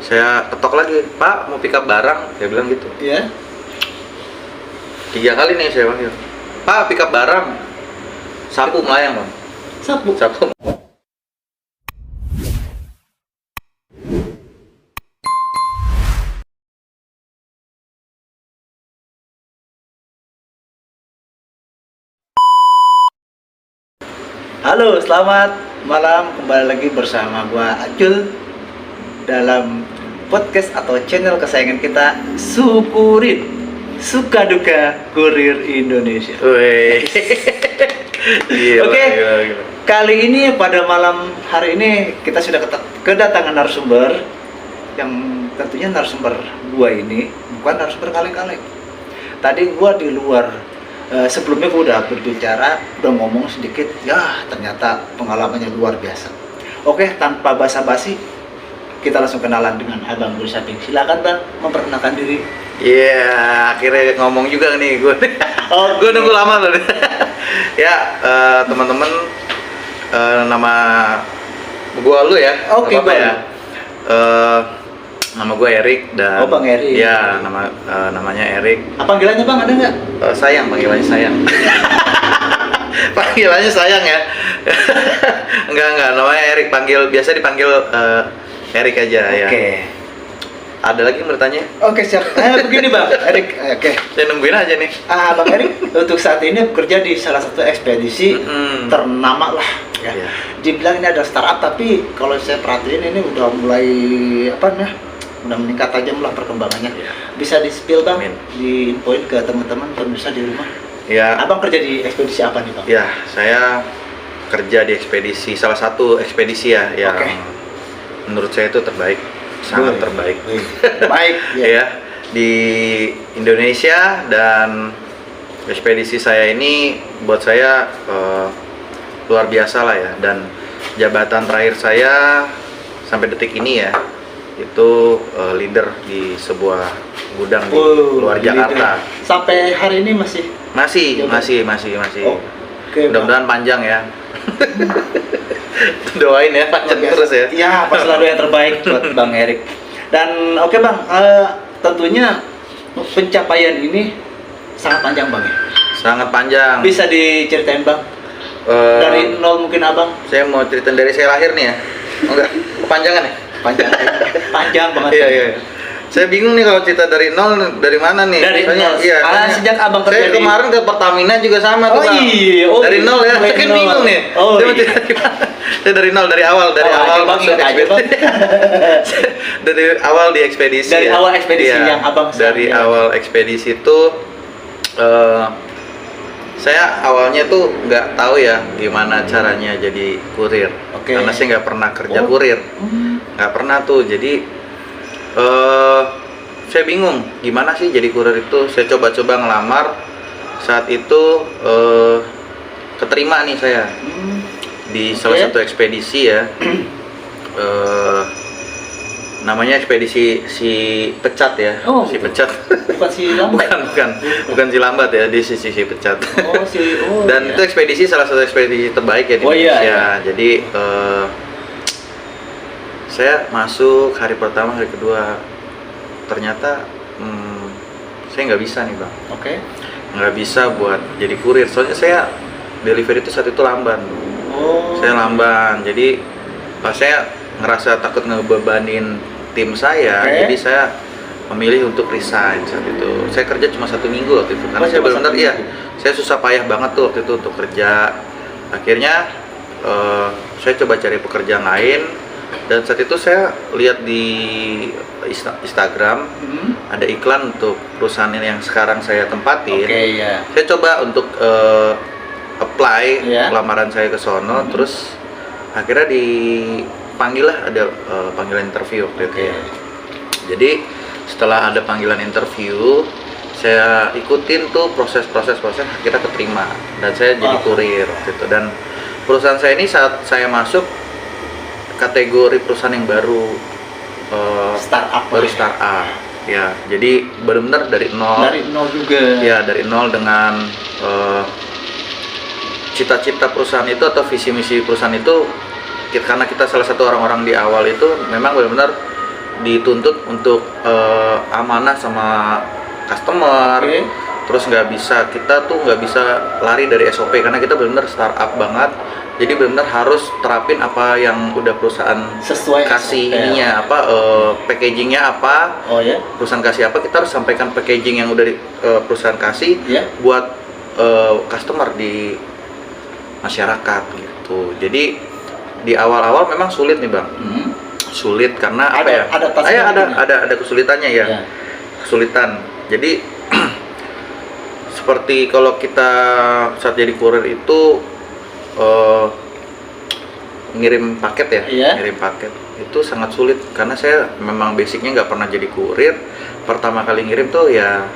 Saya ketok lagi, Pak mau pick up barang, saya bilang gitu. Iya. 3 kali nih saya panggil, Pak pick up barang, sapu melayang bang. Sapu. Halo, selamat malam. Kembali lagi bersama gua Acul dalam podcast atau channel kesayangan kita, Syukurin Suka Duka Kurir Indonesia. Wih. Oke. Kali ini pada malam hari ini kita sudah kedatangan narasumber yang tentunya narasumber gua ini bukan narasumber kaleng-kaleng. Tadi gua di luar sebelumnya gue udah berbicara, udah ngomong sedikit, ya ternyata pengalamannya luar biasa. Oke, tanpa basa-basi, kita langsung kenalan dengan Abang Budi Saping. Silakan Bang, memperkenalkan diri. Iya, akhirnya ngomong juga nih gue. Oh, gue nunggu lama loh. Ya, teman-teman, nama gue lu ya. Oke, apa Bang. ya? Nama gue Erik dan. Oh, Bang Erik. Ya, namanya Erik. Apa panggilannya Bang, ada nggak? Sayang, panggilannya sayang. Panggilannya sayang ya. Enggak, namanya Erik, biasa dipanggil Erik aja ya. Oke. Ada lagi yang bertanya? Oke, siap. Begini Bang, Erik. Oke. Saya nungguin aja nih. Bang Erik untuk saat ini bekerja di salah satu ekspedisi ternama lah. Ya. Iya. Dibilang ini ada startup, tapi kalau saya perhatiin ini udah mulai udah meningkat tajam lah perkembangannya. Iya. Bisa di-spill Bang, Amin. di-infoin ke teman-teman pemirsa di rumah. Ya. Abang kerja di ekspedisi apa nih Bang? Ya, saya kerja di ekspedisi, salah satu ekspedisi ya yang menurut saya itu terbaik, sangat terbaik. Baik. Ya, di Indonesia, dan ekspedisi saya ini buat saya luar biasa lah ya, dan jabatan terakhir saya sampai detik ini ya itu leader di sebuah gudang di luar Jakarta. Sampai hari ini masih. Masih. Oke, Mudah-mudahan panjang ya. Doain ya panjang terus ya. Iya, pas selalu yang terbaik buat Bang Erik. Dan oke Bang, tentunya pencapaian ini sangat panjang Bang ya. Sangat panjang. Bisa diceritain Bang? Dari nol mungkin Abang? Saya mau ceritain dari saya lahir nih ya. Oh, enggak, kepanjangan ya? Panjang banget. Iya. Saya bingung nih kalau cerita dari nol, dari mana nih? Dari nol. Iya. Sejak Abang kerja saya kemarin ke Pertamina juga sama tuh. Iya. Dari nol ya. Saya kan bingung nih. Saya mau cerita gimana? Saya dari nol, dari awal masuk aja Bang. Dari awal di ekspedisi. Dari ya. awal ekspedisi yang Abang dari awal ekspedisi itu saya awalnya tuh nggak tahu ya gimana caranya jadi kurir. Karena saya nggak pernah kerja kurir, nggak pernah tuh. Jadi saya bingung gimana sih jadi kurir itu. Saya coba-coba ngelamar. Saat itu keterima nih saya di salah satu ekspedisi ya. Namanya ekspedisi si Pecat ya. Si Pecat. Bukan si Lambat. bukan si Lambat ya, di si Pecat. Dan iya. itu ekspedisi salah satu ekspedisi terbaik ya di Indonesia. Iya. Jadi saya masuk hari pertama, hari kedua ternyata saya nggak bisa nih Bang. Nggak bisa buat jadi kurir. Soalnya saya delivery itu saat itu lamban. Saya lamban. Jadi pas saya ngerasa takut ngebebanin tim saya, jadi saya memilih untuk resign saat itu. Saya kerja cuma 1 minggu waktu itu, karena saya benar-benar saya susah payah banget tuh waktu itu untuk kerja. Akhirnya saya coba cari pekerjaan lain, dan saat itu saya lihat di Instagram ada iklan untuk perusahaan yang sekarang saya tempatin. Saya coba untuk apply lamaran saya ke sono, terus akhirnya dipanggil lah, ada panggilan interview waktu itu. Jadi setelah ada panggilan interview, saya ikutin tuh proses, akhirnya keterima dan saya jadi kurir waktu itu. Dan perusahaan saya ini saat saya masuk kategori perusahaan yang baru, startup ya. Jadi benar-benar dari nol juga ya, dari nol dengan cita-cita perusahaan itu atau visi misi perusahaan itu. Karena kita salah satu orang-orang di awal itu memang benar-benar dituntut untuk amanah sama customer. Terus kita tuh nggak bisa lari dari SOP karena kita benar-benar startup banget. Jadi benar-benar harus terapin apa yang udah perusahaan sesuai kasih SOP, ininya apa packagingnya apa. Perusahaan kasih apa, kita harus sampaikan packaging yang udah perusahaan kasih buat customer di masyarakat gitu. Jadi di awal-awal memang sulit nih Bang. Sulit karena ada kesulitannya ya. Kesulitan. Jadi seperti kalau kita saat jadi kurir itu ngirim paket ya, ngirim paket itu sangat sulit karena saya memang basicnya nggak pernah jadi kurir. Pertama kali ngirim tuh ya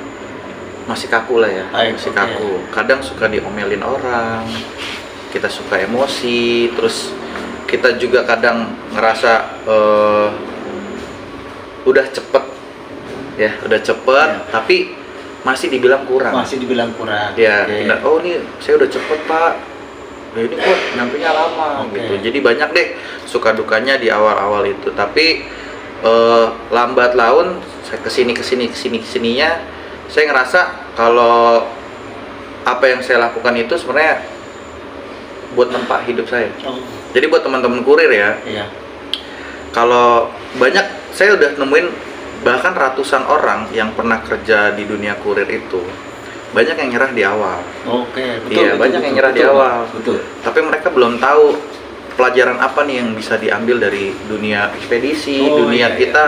masih kaku lah ya, masih kaku. Kadang suka diomelin orang, kita suka emosi, terus kita juga kadang ngerasa udah cepet ya, tapi masih dibilang kurang. Ya, oh ini saya udah cepet Pak, ya ini kok nyampenya lama gitu. Jadi banyak deh suka dukanya di awal-awal itu. Tapi lambat laun saya kesininya saya ngerasa kalau apa yang saya lakukan itu sebenarnya buat nempa hidup saya. Jadi buat teman-teman kurir ya, kalau banyak saya udah nemuin bahkan ratusan orang yang pernah kerja di dunia kurir itu banyak yang nyerah di awal. Banyak yang nyerah di awal. Tapi mereka belum tahu pelajaran apa nih yang bisa diambil dari dunia ekspedisi, kita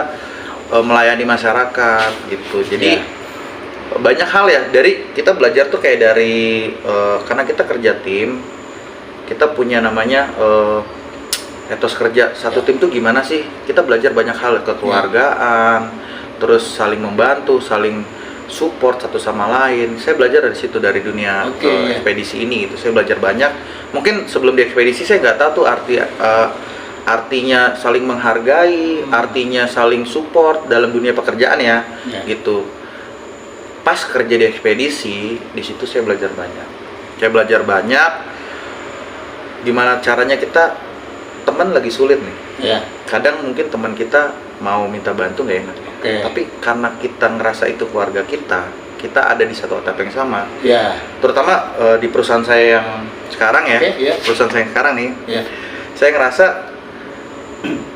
melayani masyarakat gitu. Jadi banyak hal ya, dari kita belajar tuh kayak dari karena kita kerja tim, kita punya namanya etos kerja satu tim tuh gimana sih? Kita belajar banyak hal, kekeluargaan, terus saling membantu, saling support satu sama lain. Saya belajar dari situ, dari dunia ekspedisi ini gitu. Saya belajar banyak. Mungkin sebelum di ekspedisi saya nggak tahu tuh artinya saling menghargai, artinya saling support dalam dunia pekerjaan ya, gitu. Pas kerja di ekspedisi, di situ saya belajar banyak. Gimana caranya kita, teman lagi sulit nih, kadang mungkin teman kita mau minta bantu nggak enak, tapi karena kita ngerasa itu keluarga kita ada di satu atap yang sama, terutama di perusahaan saya yang sekarang perusahaan saya yang sekarang nih, saya ngerasa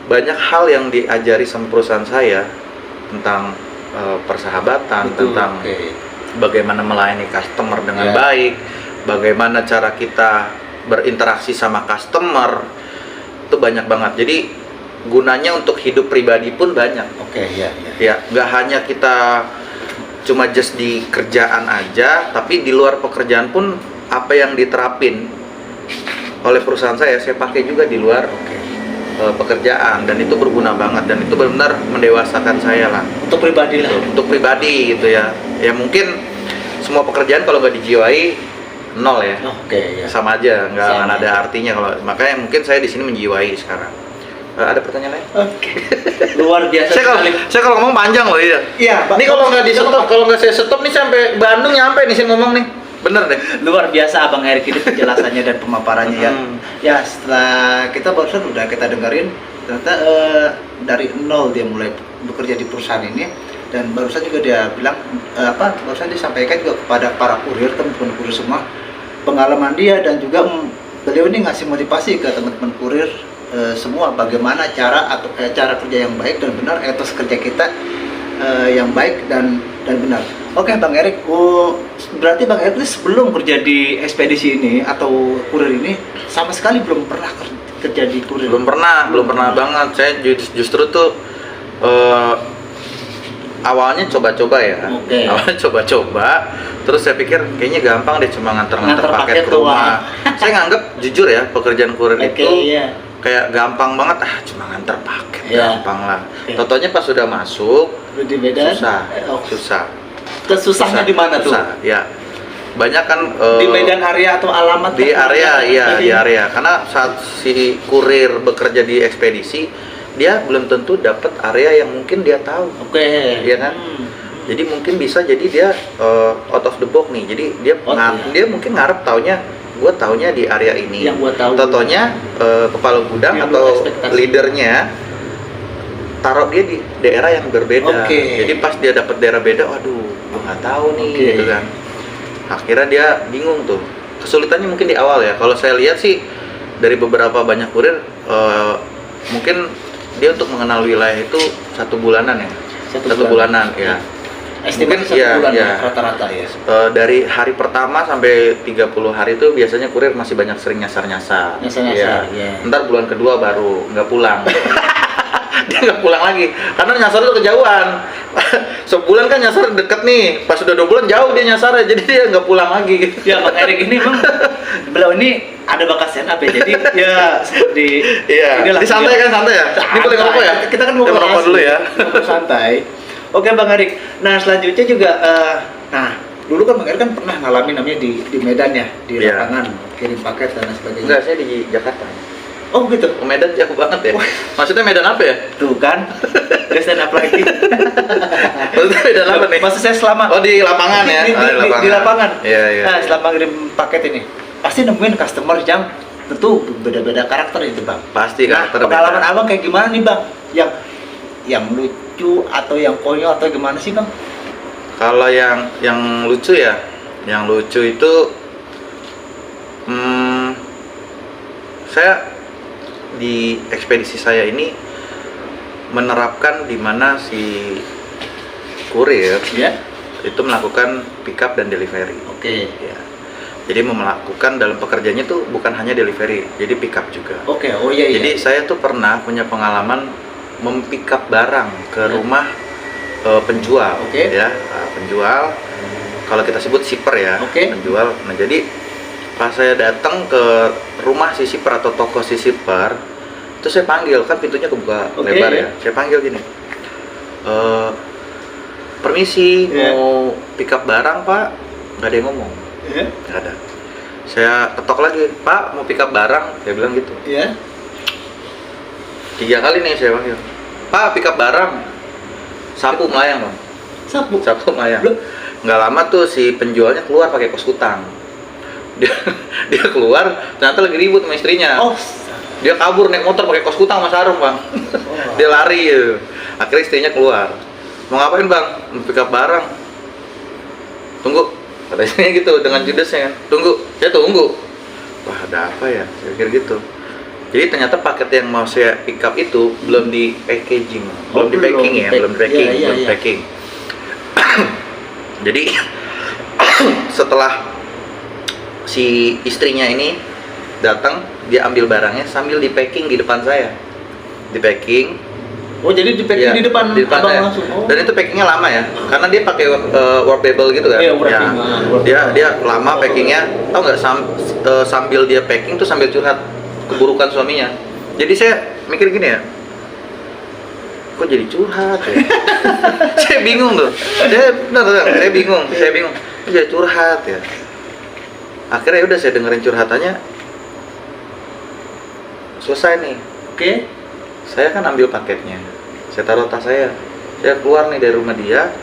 banyak hal yang diajari sama perusahaan saya tentang persahabatan, tentang bagaimana melayani customer dengan baik, bagaimana cara kita berinteraksi sama customer, itu banyak banget. Jadi gunanya untuk hidup pribadi pun banyak. Ya, nggak hanya kita cuma just di kerjaan aja, tapi di luar pekerjaan pun apa yang diterapin oleh perusahaan saya pakai juga di luar pekerjaan, dan itu berguna banget, dan itu benar-benar mendewasakan saya lah. Untuk pribadi gitu ya. Ya mungkin semua pekerjaan kalau nggak dijiwai nol ya, sama aja, nggak ada artinya. Kalau makanya mungkin saya di sini menjiwai sekarang. Ada pertanyaan lain? Luar biasa. Saya kalau ngomong panjang loh ya. Ini kalau nggak di stop, kalau nggak saya stop nih sampai Bandung nyampe nih saya ngomong nih. Bener deh. Luar biasa Abang Erik ini penjelasannya dan pemaparannya ya. Setelah kita barusan udah kita dengerin, ternyata dari nol dia mulai bekerja di perusahaan ini. Dan barusan juga dia bilang barusan disampaikan juga kepada para kurir, teman-teman kurir semua, pengalaman dia, dan juga beliau ini ngasih motivasi ke teman-teman kurir semua bagaimana cara kerja yang baik dan benar, etos kerja kita yang baik dan benar. Oke Bang Erik, berarti Bang Erik ini sebelum kerja di ekspedisi ini atau kurir ini sama sekali belum pernah kerja di kurir? Belum pernah banget. Saya justru tuh awalnya coba-coba ya. Awalnya coba-coba, terus saya pikir kayaknya gampang deh, cuma nganter paket ke rumah. Saya nganggep jujur ya, pekerjaan kurir itu kayak gampang banget, cuma nganter paket, gampang lah. Totonya pas sudah masuk di Medan susah. Kesusahnya di mana tuh? Ya. Banyak kan di Medan area atau alamat? Di area, di area. Karena saat si kurir bekerja di ekspedisi, dia belum tentu dapat area yang mungkin dia tahu. Iya kan? Jadi mungkin bisa jadi dia out of the box nih. Jadi dia mungkin ngarep taunya, gue taunya di area ini. Yang gue tahu. Totonya kepala gudang atau leadernya taruh dia di daerah yang berbeda. Oke. Jadi pas dia dapat daerah beda, waduh, gua nggak tahu nih, Oke. gitu kan. Akhirnya dia bingung tuh. Kesulitannya mungkin di awal ya. Kalau saya lihat sih dari beberapa banyak kurir, mungkin dia untuk mengenal wilayah itu 1 bulanan ya. Satu bulanan ya. Estimasi Mungkin, 1 bulan iya. ya, rata-rata ya. Dari hari pertama sampai 30 hari itu biasanya kurir masih banyak sering nyasar-nyasar. Nyasar-nyasar, Iya. iya. Ntar bulan kedua baru nggak pulang. Dia nggak pulang lagi karena nyasar itu kejauhan. Sebulan kan nyasar deket nih, pas sudah 2 bulan jauh dia nyasarnya, jadi dia nggak pulang lagi. Ya Bang Erik ini Bang, beliau ini ada bakat stand up ya, jadi ya seperti Iya. inilah Ini santai dia. kan, santai ya? Ini boleh ngerokok ya? Kita kan mau Kita ngerokok dulu ya. Santai. Oke Bang Erik. Nah selanjutnya juga, nah dulu kan Bang Erik kan pernah ngalamin namanya di Medan ya, di Iya. lapangan kirim paket dan lain sebagainya. Enggak, saya di Jakarta. Oh gitu. Ke Medan jauh banget ya. Maksudnya Medan apa ya? Tuh kan, dia stand up lagi. Maksudnya Medan apa nih? Maksud saya selama Oh, di lapangan ya? Di lapangan. Iya, iya. Nah, iya. selama ngirim paket ini, pasti nemuin customer yang tentu beda-beda karakter itu Bang. Pasti Nah, karakter pengalaman beda. Abang kayak gimana nih Bang? Yang lucu atau yang konyol atau gimana sih Bang? Kalau yang lucu ya, yang lucu itu saya di ekspedisi saya ini menerapkan di mana si kurir Ya. itu melakukan pick up dan delivery. Oke. Ya. Jadi melakukan dalam pekerjaannya tuh bukan hanya delivery, jadi pick up juga. Oke, oh iya iya. Jadi saya tuh pernah punya pengalaman mempick up barang ke Ya. rumah penjual, Oke. ya. Nah, penjual, kalau kita sebut shipper ya, Oke. penjual. Nah jadi pas saya datang ke rumah si shipper atau toko si shipper, itu saya panggil, kan pintunya kebuka Oke, lebar ya. ya. Saya panggil gini, permisi, Ya. mau pick up barang Pak? Nggak ada yang ngomong, Ya. nggak ada. Saya ketok lagi, Pak mau pick up barang? Dia bilang gitu. Ya. 3 kali nih saya panggil, Pak pick up barang. Sapu melayang Bang, Sapu. sapu melayang. Loh? Nggak lama tuh si penjualnya keluar pakai kos kutang. Dia keluar, ternyata lagi ribut sama istrinya. Oh. Dia kabur naik motor pakai kos kutang sama sarung Bang. Dia lari gitu. Akhirnya istrinya keluar. Mau ngapain Bang? Mau pick up barang. Tunggu. Kata istrinya gitu dengan judesnya kan. Tunggu. Saya tunggu. Wah ada apa ya? Saya pikir gitu. Jadi ternyata paket yang mau saya pick up itu belum di packaging, belum di packing ya, belum di packing, Iya, iya, belum iya. packing. Jadi setelah si istrinya ini datang, dia ambil barangnya sambil di packing di depan saya, di packing. Oh jadi di packing Iya, di depan Abang Abang langsung. Oh. Dan itu packingnya lama ya, karena dia pakai wrappable gitu kan. Iya, wrapping, Ya, dia lama packingnya. Tahu nggak sambil dia packing tuh sambil curhat keburukan suaminya. Jadi saya mikir gini ya, kok jadi curhat ya? Saya bingung tuh. Saya bingung. Kok jadi curhat ya? Akhirnya udah saya dengerin curhatannya. Selesai nih. Oke. Saya kan ambil paketnya. Saya taruh tas saya. Saya keluar nih dari rumah dia.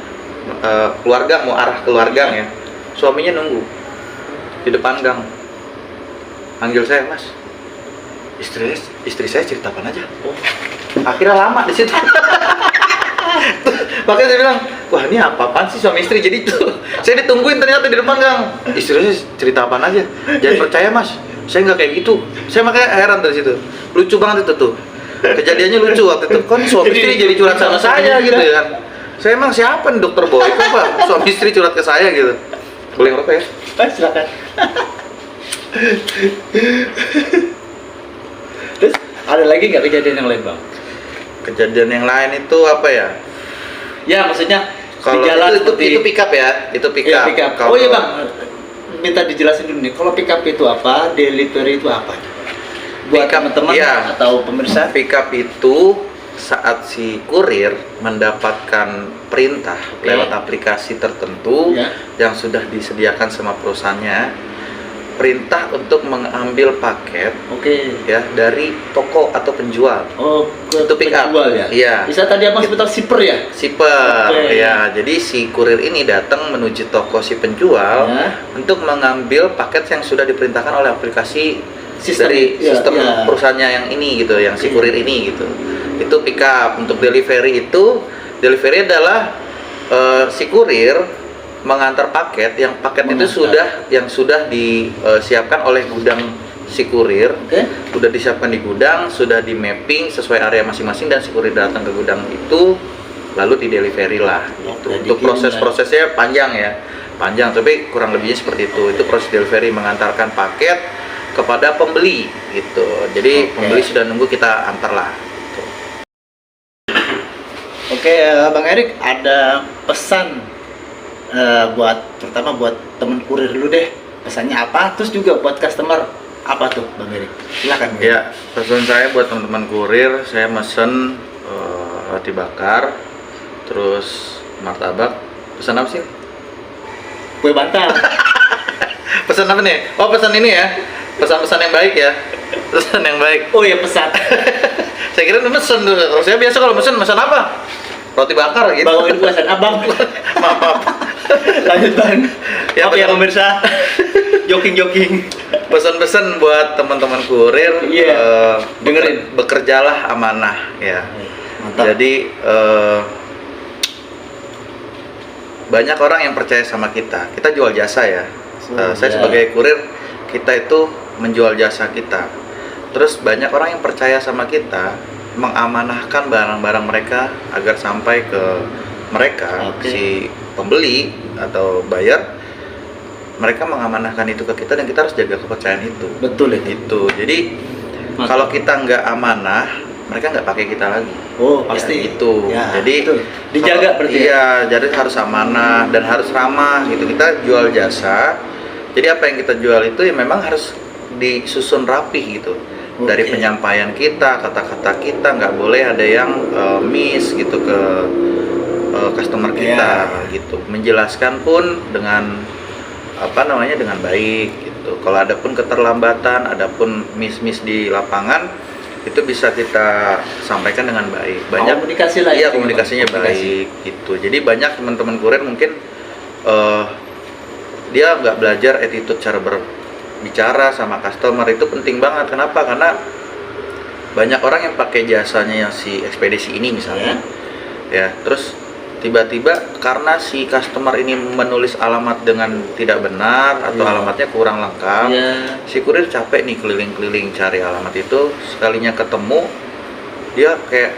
Keluarga mau arah keluarga ya. Suaminya nunggu di depan gang. Panggil saya, Mas. Istri saya cerita apa aja? Oh. Akhirnya lama di situ. Makanya saya bilang, wah ini apa-apaan sih suami istri. Jadi tuh saya ditungguin ternyata di depan gang. Istri saya cerita apaan aja. Jangan percaya Mas, saya nggak kayak gitu. Saya makanya heran dari situ. Lucu banget itu tuh. Kejadiannya lucu waktu itu. Kan suami istri jadi curhat sama saya gitu ya kan. Saya emang siapa nih dokter Boy? Apa suami istri curhat ke saya gitu. Boleh ngerokok ya? Silakan. Terus ada lagi nggak kejadian yang lain Bang? Kejadian yang lain itu apa ya? Ya maksudnya Kalau di jalan itu pick up ya, itu pick Iya, up. pick up. Kalau- Oh iya Bang, minta dijelasin dulu nih. Kalau pick up itu apa? Delivery itu apa? Buat Pick up, teman-teman iya. atau pemirsa? Pick up itu saat si kurir mendapatkan perintah Oke. lewat aplikasi tertentu Ya. yang sudah disediakan sama perusahaannya, perintah untuk mengambil paket Oke. ya dari toko atau penjual. Oh, ke Itu pick up. penjual ya? Iya. Bisa tadi Abang sebutan shipper ya? Shipper, Oke. ya. Jadi si kurir ini datang menuju toko si penjual Ya. untuk mengambil paket yang sudah diperintahkan oleh aplikasi sistem perusahaannya yang ini gitu, yang si kurir ini gitu. Itu pick up. Untuk delivery adalah si kurir mengantar paket yang sudah disiapkan oleh gudang si kurir. Udah disiapkan di gudang, sudah di mapping sesuai area masing-masing, dan si kurir datang ke gudang itu lalu di delivery lah gitu. Untuk prosesnya panjang, tapi kurang lebihnya seperti itu. Itu proses delivery, mengantarkan paket kepada pembeli gitu. Jadi pembeli sudah nunggu, kita antar lah gitu. Bang Erik, ada pesan pertama buat temen kurir dulu deh. Pesannya apa? Terus juga buat customer apa tuh, Bang Erik? Silakan. Ya, pesan saya buat teman-teman kurir, saya mesen roti bakar, terus martabak. Pesan apa sih? Kue bantal. Pesan apa nih? Oh, pesan ini ya. Pesan-pesan yang baik ya. Pesan yang baik. Oh ya, pesan. Saya kira mesen tuh. Saya biasa kalau mesen apa? Roti bakar gitu. Bangunin pesan abang. Maaf. Lanjut Bang. Ya, oke ya pemirsa. Joking. Pesan-pesan buat teman-teman kurir, dengerin, bekerjalah amanah ya. Mantap. Jadi banyak orang yang percaya sama kita jual jasa ya. Saya sebagai kurir, kita itu menjual jasa kita. Terus banyak orang yang percaya sama kita, mengamanahkan barang-barang mereka agar sampai ke mereka, si pembeli atau buyer. Mereka mengamanahkan itu ke kita, dan kita harus jaga kepercayaan itu. Betul itu. Jadi kalau kita nggak amanah, mereka nggak pakai kita lagi. Oh pasti. Ya, itu. Ya, jadi betul. Dijaga berarti. Iya, jadi harus amanah dan harus ramah gitu. Kita jual jasa. Jadi apa yang kita jual itu ya memang harus disusun rapih gitu. Dari penyampaian kita, kata-kata kita, nggak boleh ada yang miss gitu ke customer kita gitu. Menjelaskan pun dengan dengan baik gitu. Kalau ada pun keterlambatan, ada pun miss di lapangan, itu bisa kita sampaikan dengan baik. Banyak komunikasi lah. Iya, komunikasinya baik gitu. Jadi banyak teman-teman kurir mungkin dia nggak belajar attitude cara berbicara sama customer. Itu penting banget. Kenapa? Karena banyak orang yang pakai jasanya si ekspedisi ini misalnya, ya terus tiba-tiba karena si customer ini menulis alamat dengan tidak benar atau alamatnya kurang lengkap, si kurir capek nih keliling-keliling cari alamat itu. Sekalinya ketemu, dia kayak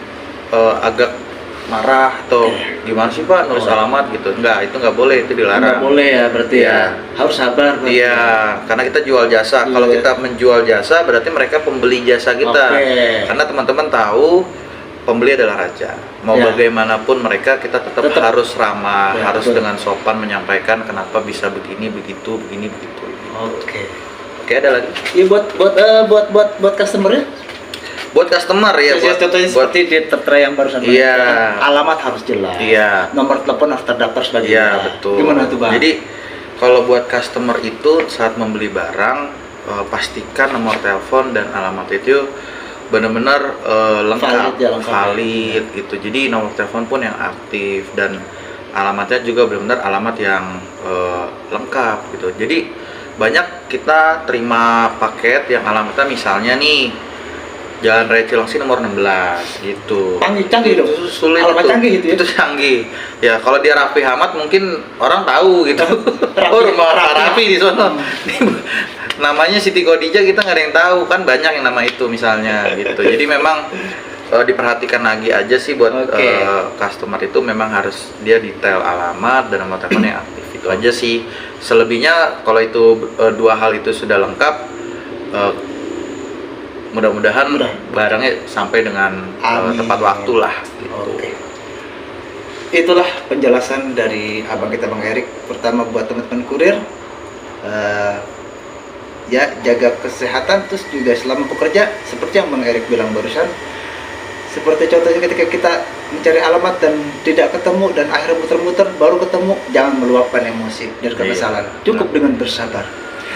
agak marah atau gimana sih Pak nulis alamat gitu. Enggak, itu nggak boleh, itu dilarang. Nggak boleh ya berarti ya. Harus sabar. Iya, karena kita jual jasa. Kalau kita menjual jasa berarti mereka pembeli jasa kita. Karena teman-teman tahu pembeli adalah raja. Mau bagaimanapun mereka, kita tetap harus ramah, harus dengan sopan menyampaikan kenapa bisa begini begitu. Oke, ada lagi? Iya buat customernya. Buat customer ya. Contohnya seperti di tertera yang barusan. Alamat harus jelas. Nomor telepon harus terdaftar sebagai. Betul. Gimana tuh Bang? Jadi kalau buat customer itu saat membeli barang, pastikan nomor telepon dan alamat itu benar-benar lengkap, valid gitu. Jadi nomor telepon pun yang aktif dan alamatnya juga benar-benar alamat yang lengkap gitu. Jadi banyak kita terima paket yang alamatnya misalnya nih Jalan Raya Cilengsi nomor 16 gitu. Canggih dong. Sulit alamat canggih itu. Itu canggih. Ya kalau dia Rapi Ahmad mungkin orang tahu gitu. Rumah Rapi di sono. Namanya Siti Khadijah kita nggak ada yang tahu kan, banyak yang nama itu misalnya gitu. Jadi memang diperhatikan lagi aja sih buat customer itu, memang harus dia detail alamat dan nomor telepon yang aktif. Itu aja sih. Selebihnya kalau itu dua hal itu sudah lengkap, mudah-mudahan barangnya sampai dengan tepat waktu lah gitu. Itulah penjelasan dari abang kita Bang Erik. Pertama buat teman-teman kurir, ya jaga kesehatan, terus juga selama bekerja seperti yang Bang Erik bilang barusan, seperti contohnya ketika kita mencari alamat dan tidak ketemu dan akhirnya muter-muter baru ketemu, jangan meluapkan emosi dan kekesalan, cukup dengan bersabar.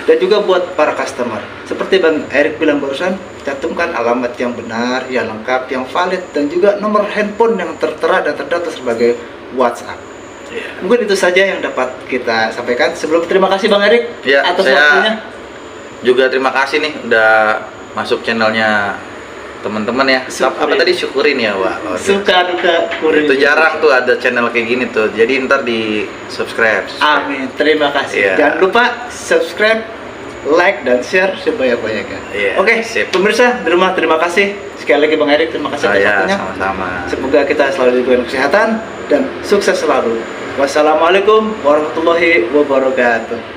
Dan juga buat para customer, seperti Bang Erik bilang barusan, cantumkan alamat yang benar, yang lengkap, yang valid, dan juga nomor handphone yang tertera dan terdaftar sebagai WhatsApp. Mungkin itu saja yang dapat kita sampaikan. Sebelum terima kasih Bang Erik atas waktunya. Juga terima kasih nih udah masuk channelnya teman-teman ya. Apa tadi syukurin ya, Pak? Suka duka kurir. Itu jarang tuh ada channel kayak gini tuh. Jadi ntar di subscribe. Amin. Terima kasih. Iya. Jangan lupa subscribe, like dan share sebanyak-banyaknya. Iya, Oke, sip. pemirsa di rumah terima kasih sekali lagi Bang Erik, terima kasih atas Saya waktunya. sama-sama. Semoga kita selalu diberikan kesehatan dan sukses selalu. Wassalamualaikum warahmatullahi wabarakatuh.